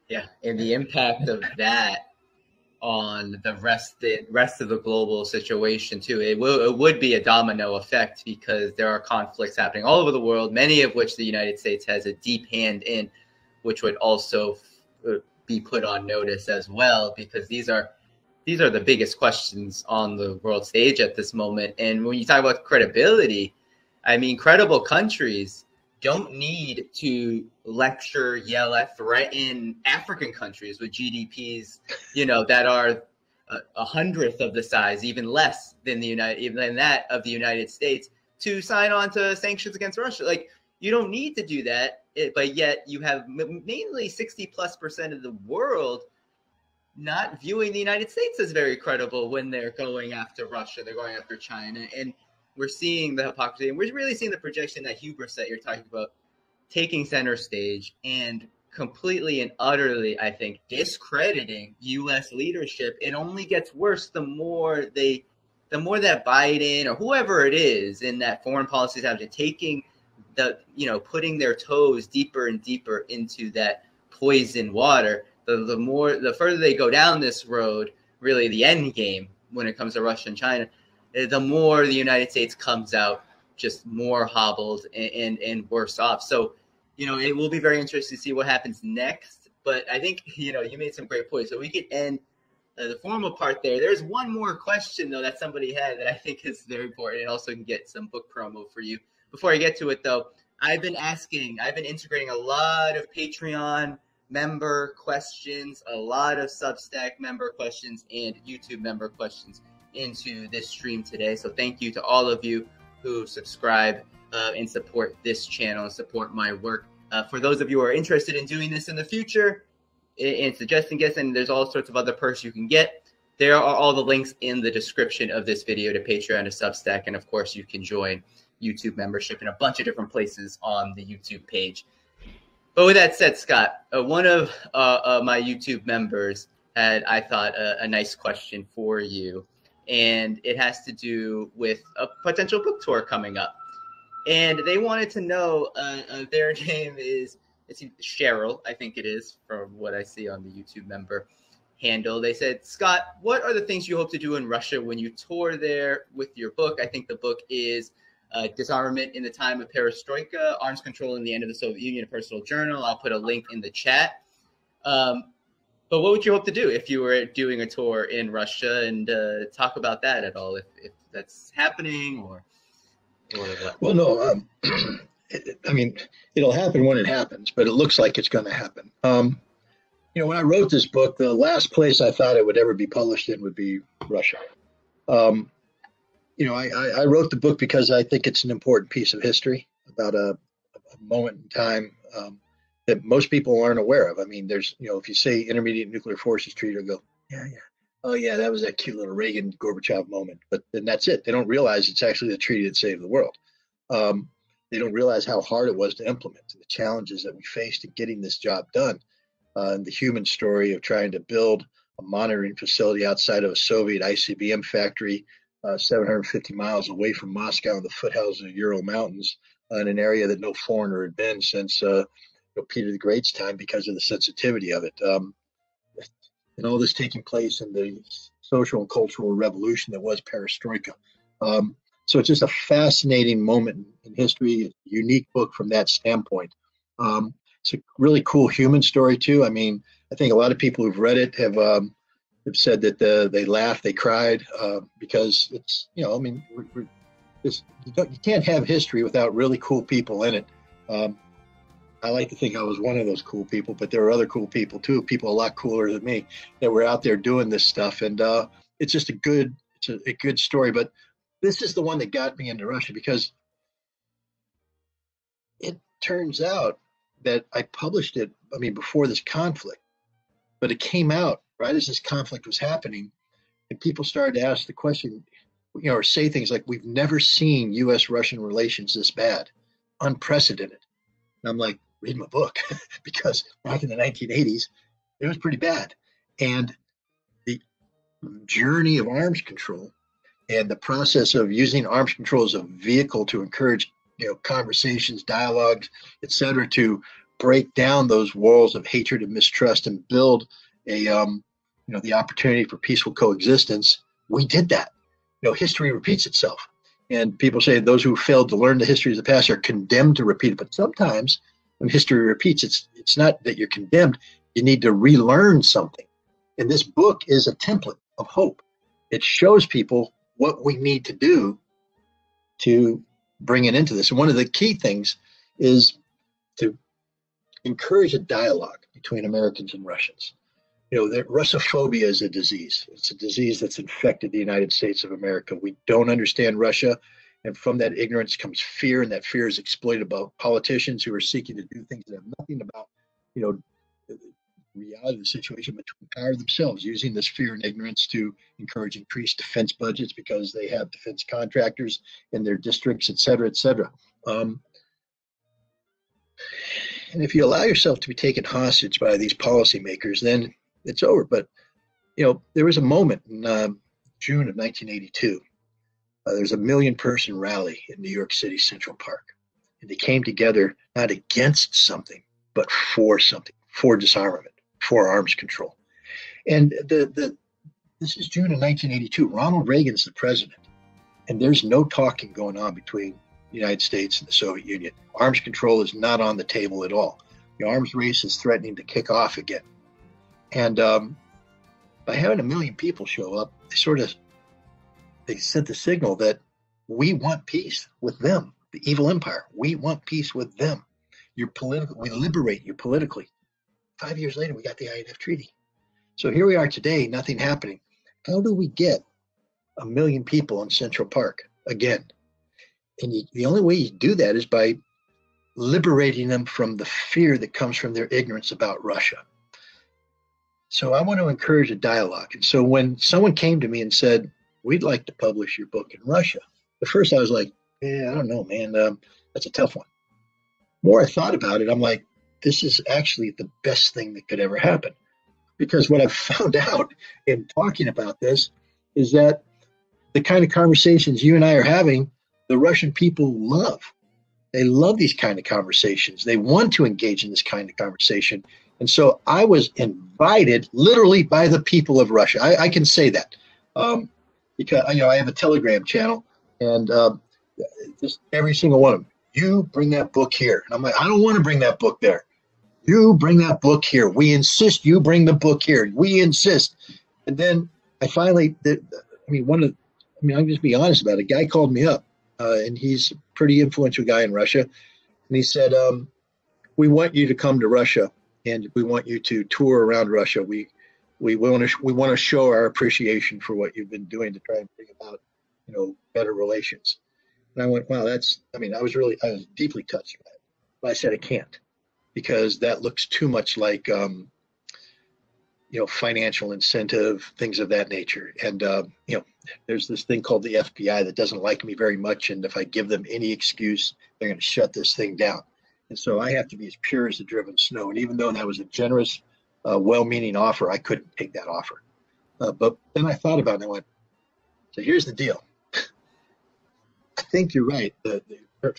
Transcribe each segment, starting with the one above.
Yeah, and the impact of that on the rest of the global situation too. It would be a domino effect because there are conflicts happening all over the world, many of which the United States has a deep hand in, which would also be put on notice as well, because these are the biggest questions on the world stage at this moment. And when you talk about credibility, I mean, credible countries don't need to lecture, yell at, threaten African countries with GDPs, that are a hundredth of the size, even less than even that of the United States, to sign on to sanctions against Russia. Like, you don't need to do that, but yet you have mainly 60+% of the world not viewing the United States as very credible when they're going after Russia, they're going after China, and we're seeing the hypocrisy, and we're really seeing the projection, that hubris that you're talking about, taking center stage and completely and utterly, I think, discrediting U.S. leadership. It only gets worse the more that Biden or whoever it is in that foreign policy establishment taking putting their toes deeper and deeper into that poison water. The further they go down this road, really the end game when it comes to Russia and China, the more the United States comes out just more hobbled and worse off. So, it will be very interesting to see what happens next. But I think, you made some great points. So we could end the formal part there. There's one more question, though, that somebody had that I think is very important, and also can get some book promo for you. Before I get to it, though, I've been integrating a lot of Patreon member questions, a lot of Substack member questions, and YouTube member questions into this stream today. So thank you to all of you who subscribe and support this channel and support my work. For those of you who are interested in doing this in the future and suggesting guests, and there's all sorts of other perks you can get, there are all the links in the description of this video to Patreon, to Substack, and of course you can join YouTube membership in a bunch of different places on the YouTube page. But with that said, Scott, one of my YouTube members had, I thought, a nice question for you, and it has to do with a potential book tour coming up. And they wanted to know, their name is Cheryl, I think it is, from what I see on the YouTube member handle. They said, Scott, what are the things you hope to do in Russia when you tour there with your book? I think the book is Disarmament in the Time of Perestroika, Arms Control in the End of the Soviet Union, a personal journal. I'll put a link in the chat. But what would you hope to do if you were doing a tour in Russia, and talk about that at all, if that's happening or what? Well, no, I mean, it'll happen when it happens, but it looks like it's going to happen. When I wrote this book, the last place I thought it would ever be published in would be Russia. I wrote the book because I think it's an important piece of history about a moment in time that most people aren't aware of. I mean, there's, if you say Intermediate Nuclear Forces Treaty, they'll go, yeah. Oh, yeah, that was that cute little Reagan-Gorbachev moment. But then that's it. They don't realize it's actually the treaty that saved the world. They don't realize how hard it was to implement, and the challenges that we faced in getting this job done, and the human story of trying to build a monitoring facility outside of a Soviet ICBM factory 750 miles away from Moscow in the foothills of the Ural Mountains, in an area that no foreigner had been since Peter the Great's time, because of the sensitivity of it. And all this taking place in the social and cultural revolution that was perestroika. So it's just a fascinating moment in history, a unique book from that standpoint. It's a really cool human story, too. I mean, I think a lot of people who've read it have said that they laughed, they cried, because it's, you can't have history without really cool people in it. I like to think I was one of those cool people, but there are other cool people too, people a lot cooler than me, that were out there doing this stuff. And it's just a good story. But this is the one that got me into Russia, because it turns out that I published it, before this conflict, but it came out right as this conflict was happening, and people started to ask the question, or say things like, we've never seen U.S.-Russian relations this bad, unprecedented. And I'm like, read my book, because back in the 1980s, it was pretty bad. And the journey of arms control and the process of using arms control as a vehicle to encourage, conversations, dialogues, et cetera, to break down those walls of hatred and mistrust and build the opportunity for peaceful coexistence, we did that. History repeats itself. And people say those who failed to learn the history of the past are condemned to repeat it. But sometimes when history repeats, it's not that you're condemned. You need to relearn something. And this book is a template of hope. It shows people what we need to do to bring it into this. And one of the key things is to encourage a dialogue between Americans and Russians. That Russophobia is a disease. It's a disease that's infected the United States of America. We don't understand Russia. And from that ignorance comes fear, and that fear is exploited by politicians who are seeking to do things that have nothing about, the reality of the situation, but to empower themselves, using this fear and ignorance to encourage increased defense budgets because they have defense contractors in their districts, et cetera, et cetera. And if you allow yourself to be taken hostage by these policymakers, then it's over. But, there was a moment in June of 1982. There was a 1 million person rally in New York City Central Park. And they came together not against something, but for something, for disarmament, for arms control. And this is June of 1982. Ronald Reagan's the president. And there's no talking going on between the United States and the Soviet Union. Arms control is not on the table at all. The arms race is threatening to kick off again. And by having 1 million people show up, they sent the signal that we want peace with them, the evil empire. We want peace with them. We liberate you politically. 5 years later, we got the INF Treaty. So here we are today, nothing happening. How do we get 1 million people in Central Park again? And the only way you do that is by liberating them from the fear that comes from their ignorance about Russia. So I want to encourage a dialogue. And so when someone came to me and said, we'd like to publish your book in Russia, at first I was like, I don't know, man, that's a tough one. The more I thought about it, I'm like, this is actually the best thing that could ever happen. Because what I've found out in talking about this is that the kind of conversations you and I are having, the Russian people love. They love these kind of conversations. They want to engage in this kind of conversation. And so I was invited literally by the people of Russia. I can say that because I have a Telegram channel, and just every single one of them, you bring that book here. And I'm like, I don't want to bring that book there. You bring that book here. We insist you bring the book here. We insist. And then I finally, I'll just be honest about it. A guy called me up, and he's a pretty influential guy in Russia. And he said, we want you to come to Russia, and we want you to tour around Russia. We want to show our appreciation for what you've been doing to try and bring about, better relations. And I went, wow, I was deeply touched by it. But I said, I can't, because that looks too much like, financial incentive, things of that nature. And, there's this thing called the FBI that doesn't like me very much. And if I give them any excuse, they're going to shut this thing down. And so I have to be as pure as the driven snow. And even though that was a generous, well-meaning offer, I couldn't take that offer. But then I thought about it and I went, so here's the deal. I think you're right.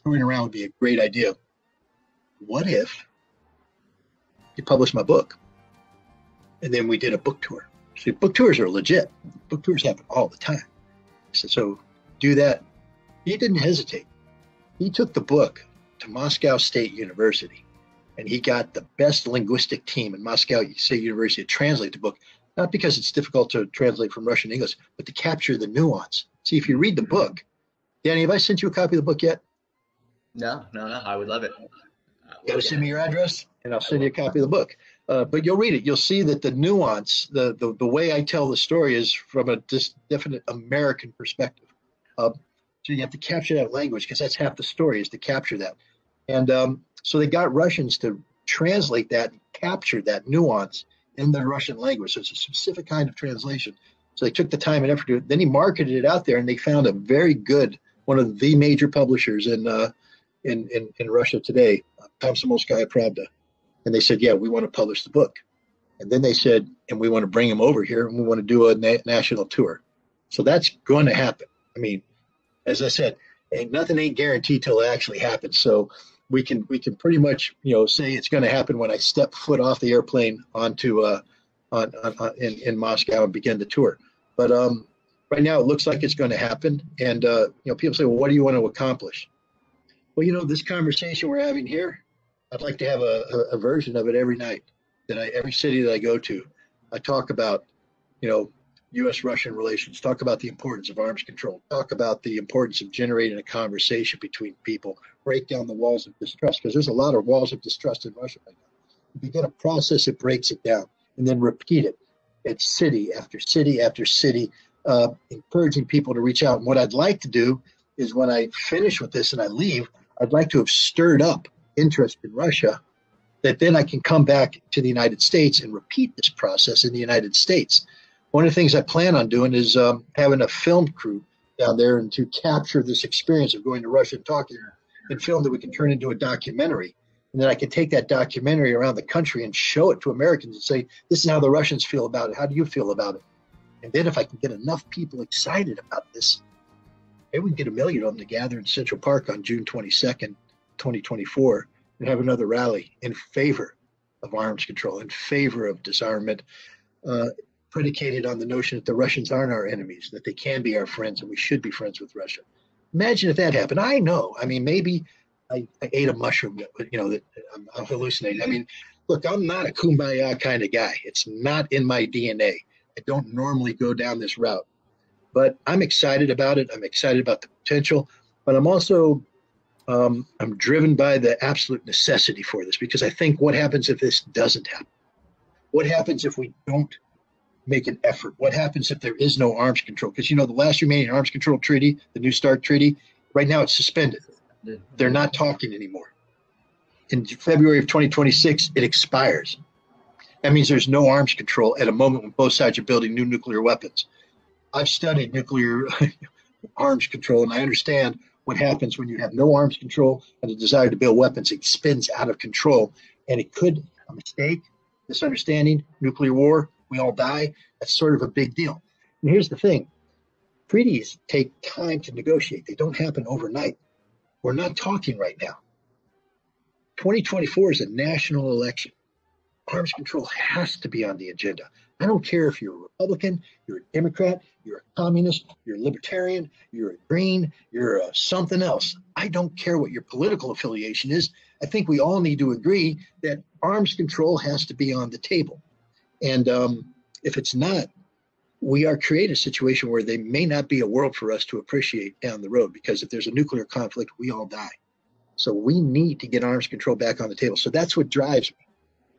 Touring around would be a great idea. What if you publish my book? And then we did a book tour. See, book tours are legit. Book tours happen all the time. So do that. He didn't hesitate. He took the book to Moscow State University, and he got the best linguistic team in Moscow State University to translate the book, not because it's difficult to translate from Russian to English, but to capture the nuance. See, if you read the book, Danny, have I sent you a copy of the book yet? No, I would love it. You got to send me your address, and I'll send you a copy of the book. But you'll read it. You'll see that the nuance, the way I tell the story is from a definite American perspective. So you have to capture that language, because that's half the story, is to capture that. And so they got Russians to translate that, and capture that nuance in the Russian language. So it's a specific kind of translation. So they took the time and effort to do it. Then he marketed it out there, and they found a very good, one of the major publishers in Russia today, Komsomolskaya Pravda. And they said, yeah, we want to publish the book. And then they said, and we want to bring him over here, and we want to do a national tour. So that's going to happen. I mean, as I said, nothing ain't guaranteed till it actually happens. So we can pretty much say it's going to happen when I step foot off the airplane onto in Moscow and begin the tour. But right now it looks like it's going to happen. And people say, well, what do you want to accomplish? Well, this conversation we're having here, I'd like to have a version of it every night. Every city that I go to, I talk about U.S.-Russian relations, talk about the importance of arms control, talk about the importance of generating a conversation between people, break down the walls of distrust, because there's a lot of walls of distrust in Russia right now. If you get a process, it breaks it down, and then repeat it. It's city after city after city, encouraging people to reach out. And what I'd like to do is when I finish with this and I leave, I'd like to have stirred up interest in Russia, that then I can come back to the United States and repeat this process in the United States. One of the things I plan on doing is having a film crew down there and to capture this experience of going to Russia and talking and film that we can turn into a documentary. And then I can take that documentary around the country and show it to Americans and say, this is how the Russians feel about it. How do you feel about it? And then if I can get enough people excited about this, maybe we can get 1 million of them to gather in Central Park on June 22nd, 2024, and have another rally in favor of arms control, in favor of disarmament, predicated on the notion that the Russians aren't our enemies, that they can be our friends, and we should be friends with Russia. Imagine if that happened. I know. I mean, maybe I ate a mushroom, that I'm hallucinating. I mean, look, I'm not a kumbaya kind of guy. It's not in my DNA. I don't normally go down this route. But I'm excited about it. I'm excited about the potential. But I'm also I'm driven by the absolute necessity for this, because I think what happens if this doesn't happen? What happens if we don't make an effort? What happens if there is no arms control? Because, the last remaining arms control treaty, the New START treaty, right now it's suspended. They're not talking anymore. In February of 2026, it expires. That means there's no arms control at a moment when both sides are building new nuclear weapons. I've studied nuclear arms control, and I understand what happens when you have no arms control and a desire to build weapons. It spins out of control, and it could, a mistake, misunderstanding, nuclear war, we all die. That's sort of a big deal. And here's the thing. Treaties take time to negotiate. They don't happen overnight. We're not talking right now. 2024 is a national election. Arms control has to be on the agenda. I don't care if you're a Republican, you're a Democrat, you're a communist, you're a libertarian, you're a green, you're a something else. I don't care what your political affiliation is. I think we all need to agree that arms control has to be on the table. And if it's not, we are creating a situation where there may not be a world for us to appreciate down the road, because if there's a nuclear conflict, we all die. So we need to get arms control back on the table. So that's what drives me.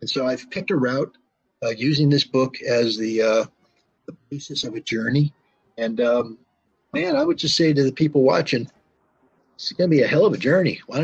And so I've picked a route using this book as the basis of a journey. And, man, I would just say to the people watching, it's going to be a hell of a journey. Why don't you